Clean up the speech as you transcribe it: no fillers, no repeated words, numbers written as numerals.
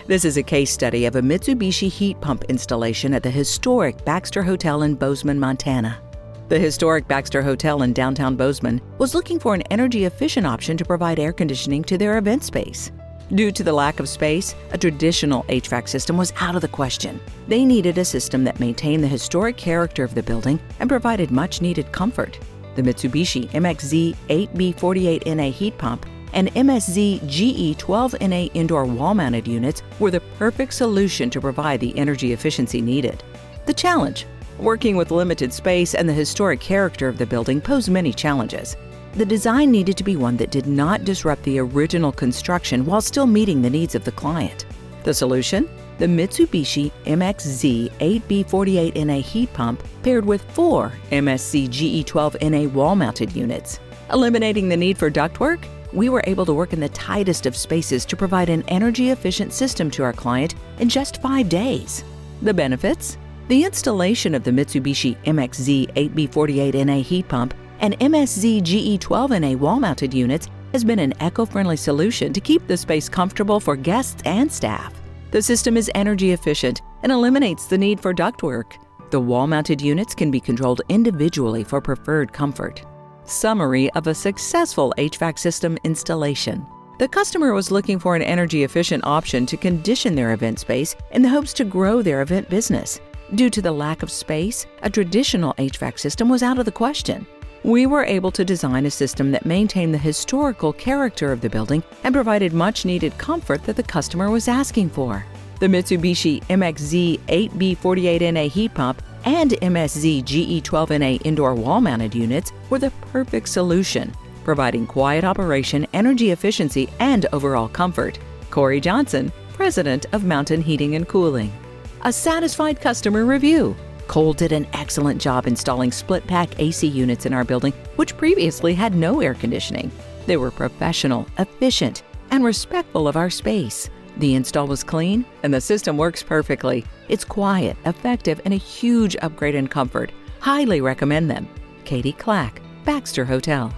This is a case study of a Mitsubishi heat pump installation at the historic Baxter Hotel in Bozeman, Montana. The historic Baxter Hotel in downtown Bozeman was looking for an energy-efficient option to provide air conditioning to their event space. Due to the lack of space, a traditional HVAC system was out of the question. They needed a system that maintained the historic character of the building and provided much-needed comfort. The Mitsubishi MXZ-8B48NA heat pump and MXZ-8B48NA indoor wall-mounted units were the perfect solution to provide the energy efficiency needed. The challenge: working with limited space and the historic character of the building posed many challenges. The design needed to be one that did not disrupt the original construction while still meeting the needs of the client. The solution? The Mitsubishi MXZ-8B48NA heat pump paired with 4 MXZ-8B12NA wall-mounted units. Eliminating the need for ductwork, we were able to work in the tightest of spaces to provide an energy-efficient system to our client in just 5 days. The benefits? The installation of the Mitsubishi MXZ-8B48NA heat pump and MXZ-8B12NA wall-mounted units has been an eco-friendly solution to keep the space comfortable for guests and staff. The system is energy efficient and eliminates the need for ductwork. The wall-mounted units can be controlled individually for preferred comfort. Summary of a successful HVAC system installation. The customer was looking for an energy-efficient option to condition their event space in the hopes to grow their event business. Due to the lack of space, a traditional HVAC system was out of the question. We were able to design a system that maintained the historical character of the building and provided much-needed comfort that the customer was asking for. The Mitsubishi MXZ-8B48NA heat pump and MXZ-8B12NA indoor wall-mounted units were the perfect solution, providing quiet operation, energy efficiency, and overall comfort. Corey Johnson, President of Mountain Heating and Cooling. A satisfied customer review. Cole did an excellent job installing split-pack AC units in our building, which previously had no air conditioning. They were professional, efficient, and respectful of our space. The install was clean, and the system works perfectly. It's quiet, effective, and a huge upgrade in comfort. Highly recommend them. Katie Clack, Baxter Hotel.